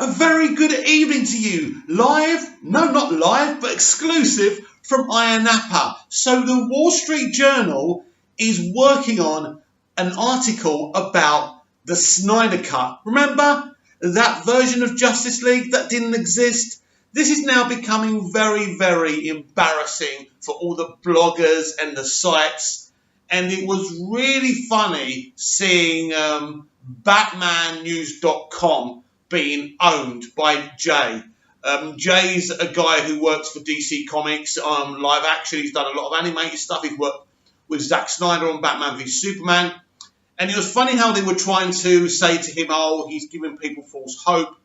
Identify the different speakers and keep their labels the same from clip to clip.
Speaker 1: A very good evening to you. Live, no, not live, but exclusive from Napa. So the Wall Street Journal is working on an article about the Snyder Cut. Remember that version of Justice League that didn't exist? This is now becoming very, very embarrassing for all the bloggers and the sites. And it was really funny seeing BatmanNews.com being owned by Jay. Jay's a guy who works for DC Comics live action. He's done a lot of animated stuff. He's worked with Zack Snyder on Batman v Superman. And it was funny how they were trying to say to him, oh, he's giving people false hope.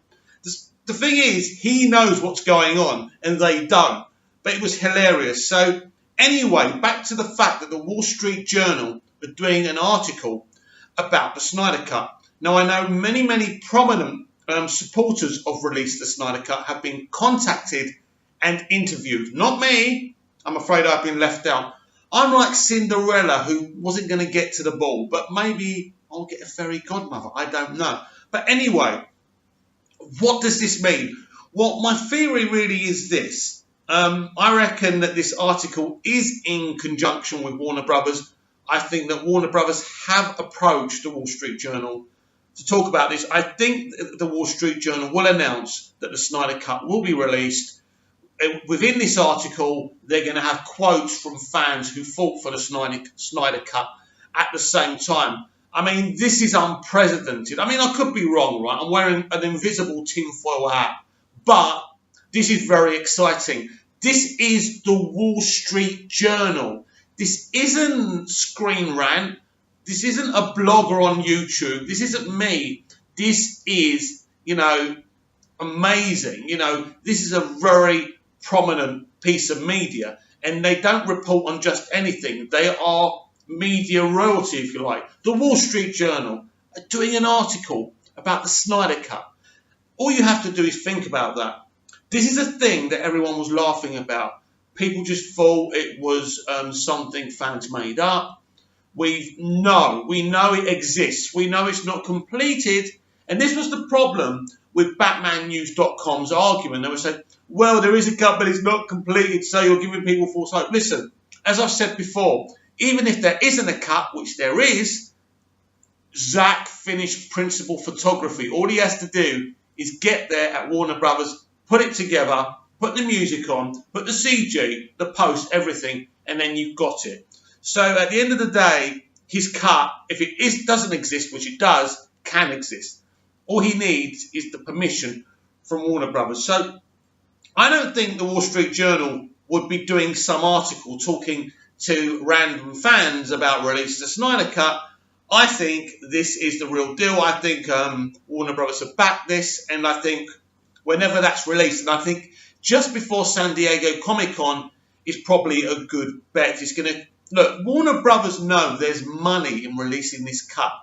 Speaker 1: The thing is, he knows what's going on and they don't. But it was hilarious. So anyway, back to the fact that the Wall Street Journal are doing an article about the Snyder Cut. Now, I know many prominent supporters of Release the Snyder Cut have been contacted and interviewed. Not me. I'm afraid I've been left out. I'm like Cinderella who wasn't going to get to the ball, but maybe I'll get a fairy godmother. I don't know. But anyway, what does this mean? Well, my theory really is this. I reckon that this article is in conjunction with Warner Brothers. I think that Warner Brothers have approached the Wall Street Journal to talk about this. I think the Wall Street Journal will announce that the Snyder Cut will be released. Within this article, they're going to have quotes from fans who fought for the Snyder Cut at the same time. I mean, this is unprecedented. I mean, I could be wrong, right? I'm wearing an invisible tinfoil hat, but this is very exciting. This is the Wall Street Journal. This isn't Screen Rant. This isn't a blogger on YouTube. This isn't me. This is, amazing. This is a very prominent piece of media. And they don't report on just anything. They are media royalty, if you like. The Wall Street Journal are doing an article about the Snyder Cut. All you have to do is think about that. This is a thing that everyone was laughing about. People just thought it was something fans made up. We know it exists. We know it's not completed. And this was the problem with BatmanNews.com's argument. They were saying, well, there is a cut, but it's not completed, so you're giving people false hope. Listen, as I've said before, even if there isn't a cut, which there is, Zack finished principal photography. All he has to do is get there at Warner Brothers, put it together, put the music on, put the CG, the post, everything, and then you've got it. So at the end of the day, his cut, if it doesn't exist, which it does, can exist. All he needs is the permission from Warner Brothers. So I don't think the Wall Street Journal would be doing some article talking to random fans about Release the Snyder Cut. I think this is the real deal. I think Warner Brothers have backed this, and I think whenever that's released, and I think just before San Diego Comic-Con is probably a good bet. It's going to look. Warner Brothers know there's money in releasing this cut.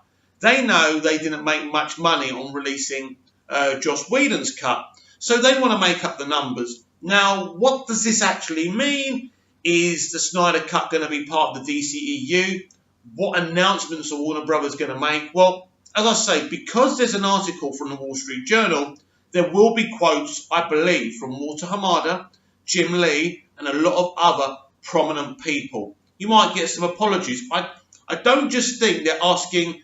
Speaker 1: They know they didn't make much money on releasing Joss Whedon's cut, so they want to make up the numbers. Now, what does this actually mean? Is the Snyder Cut going to be part of the DCEU? What announcements are Warner Brothers going to make? Well, as I say, because there's an article from the Wall Street Journal, there will be quotes, I believe, from Walter Hamada, Jim Lee, and a lot of other prominent people. You might get some apologies. I don't just think they're asking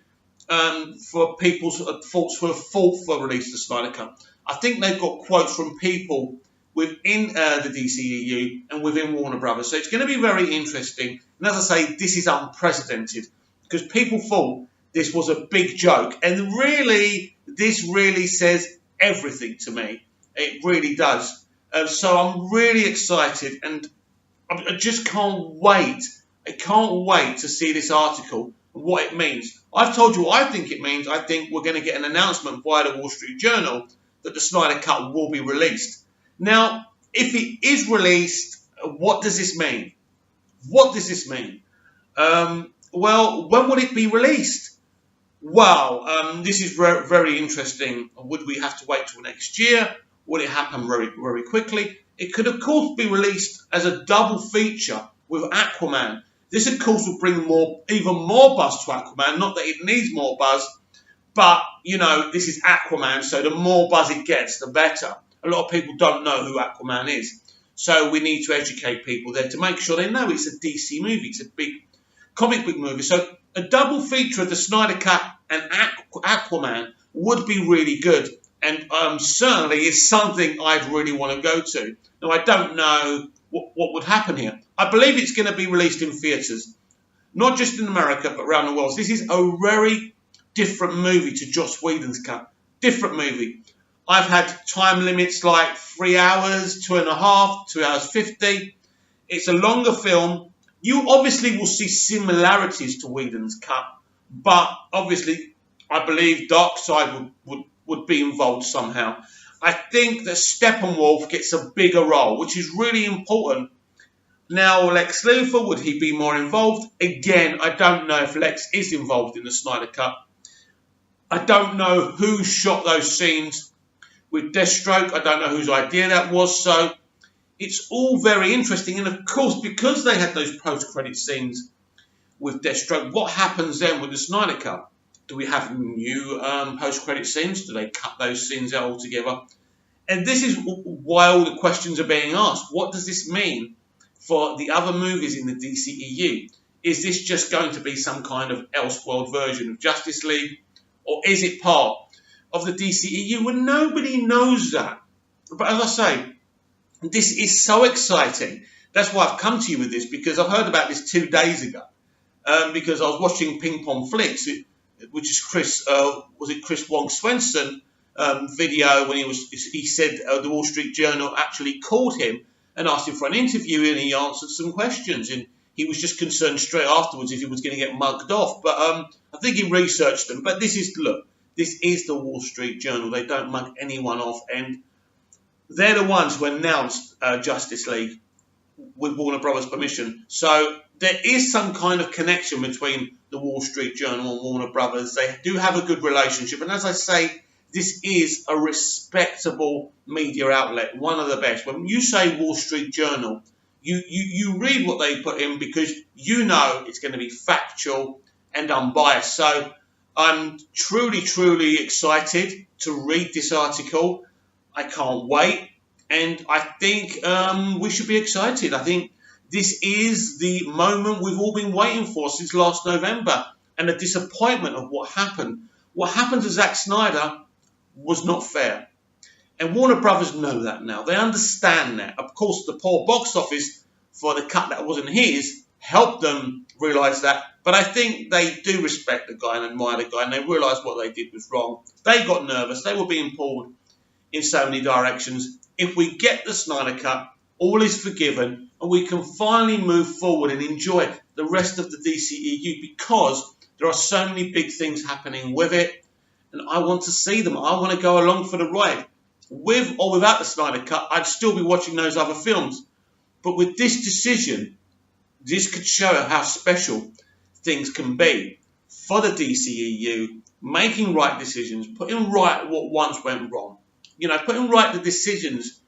Speaker 1: for people's thoughts for a fault for Release the Snyder Cut. I think they've got quotes from people within the DCEU and within Warner Brothers. So it's going to be very interesting. And as I say, this is unprecedented because people thought this was a big joke. And really, this really says everything to me. It really does. So I'm really excited and I just can't wait. I can't wait to see this article and what it means. I've told you what I think it means. I think we're going to get an announcement via the Wall Street Journal that the Snyder Cut will be released. Now, if it is released, what does this mean? What does this mean? Well, when will it be released? Well, this is very interesting. Would we have to wait till next year? Will it happen very, very quickly? It could, of course, be released as a double feature with Aquaman. This, of course, will bring even more buzz to Aquaman. Not that it needs more buzz, But, you know, this is Aquaman, so the more buzz it gets, the better. A lot of people don't know who Aquaman is. So we need to educate people there to make sure they know it's a DC movie. It's a big comic book movie. So a double feature of the Snyder Cut and Aquaman would be really good. And certainly is something I'd really want to go to. Now, I don't know what would happen here. I believe it's going to be released in theatres, not just in America, but around the world. So this is a very different movie to Joss Whedon's cut. Different movie. I've had time limits like 3 hours, 2.5, 2 hours 50. It's a longer film. You obviously will see similarities to Whedon's cut, but obviously I believe Darkseid would be involved somehow. I think that Steppenwolf gets a bigger role, which is really important. Now, Lex Luthor, would he be more involved? Again, I don't know if Lex is involved in the Snyder Cut. I don't know who shot those scenes with Deathstroke. I don't know whose idea that was. So it's all very interesting. And of course, because they had those post-credit scenes with Deathstroke, what happens then with the Snyder Cut? Do we have new post-credit scenes? Do they cut those scenes out altogether? And this is why all the questions are being asked. What does this mean for the other movies in the DCEU? Is this just going to be some kind of Elseworld version of Justice League? Or is it part of the DCEU? Well, nobody knows that. But as I say, this is so exciting. That's why I've come to you with this, because I heard about this 2 days ago. Because I was watching Ping Pong Flicks, which is Chris Wong Swenson video when he said the Wall Street Journal actually called him and asked him for an interview, and he answered some questions, and he was just concerned straight afterwards if he was going to get mugged off. But I think he researched them. But this is the Wall Street Journal. They don't mug anyone off, and they're the ones who announced Justice League with Warner Brothers' permission. So there is some kind of connection between the Wall Street Journal and Warner Brothers. They do have a good relationship. And as I say, this is a respectable media outlet, one of the best. When you say Wall Street Journal, you read what they put in because you know it's going to be factual and unbiased. So I'm truly, truly excited to read this article. I can't wait. And I think we should be excited. I think this is the moment we've all been waiting for since last November, and the disappointment of what happened. What happened to Zack Snyder was not fair. And Warner Brothers know that now. They understand that. Of course, the poor box office for the cut that wasn't his helped them realise that. But I think they do respect the guy and admire the guy, and they realise what they did was wrong. They got nervous. They were being pulled in so many directions. If we get the Snyder Cut, all is forgiven, and we can finally move forward and enjoy the rest of the DCEU, because there are so many big things happening with it, and I want to see them. I want to go along for the ride. With or without the Snyder Cut, I'd still be watching those other films. But with this decision, this could show how special things can be for the DCEU, making right decisions, putting right what once went wrong. You know, putting right the decisions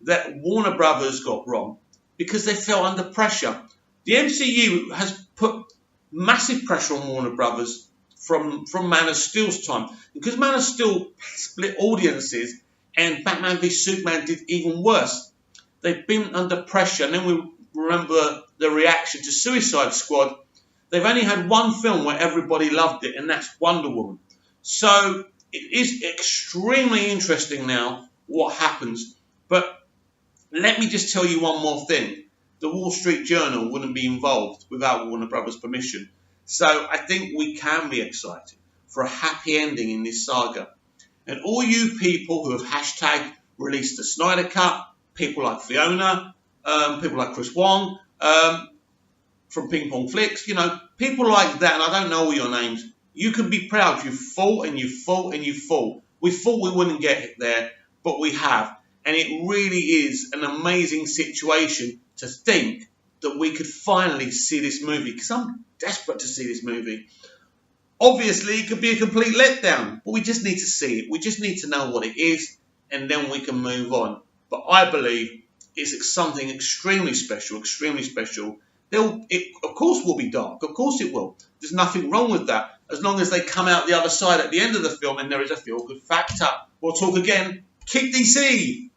Speaker 1: that Warner Brothers got wrong because they fell under pressure. The MCU has put massive pressure on Warner Brothers from Man of Steel's time, because Man of Steel split audiences and Batman v Superman did even worse. They've been under pressure, and then we remember the reaction to Suicide Squad. They've only had one film where everybody loved it, and that's Wonder Woman. So it is extremely interesting now what happens. But let me just tell you one more thing. The Wall Street Journal wouldn't be involved without Warner Brothers' permission. So I think we can be excited for a happy ending in this saga. And all you people who have hashtag released the Snyder Cut, people like Fiona, people like Chris Wong, from Ping Pong Flicks, you know, people like that, and I don't know all your names, you can be proud. You fought and you fought and you fought. We thought we wouldn't get there, but we have. And it really is an amazing situation to think that we could finally see this movie, because I'm desperate to see this movie. Obviously, it could be a complete letdown, but we just need to see it. We just need to know what it is, and then we can move on. But I believe it's something extremely special, extremely special. It, of course, will be dark. Of course it will. There's nothing wrong with that. as long as they come out the other side at the end of the film and there is a feel-good factor. We'll talk again. Keep DC!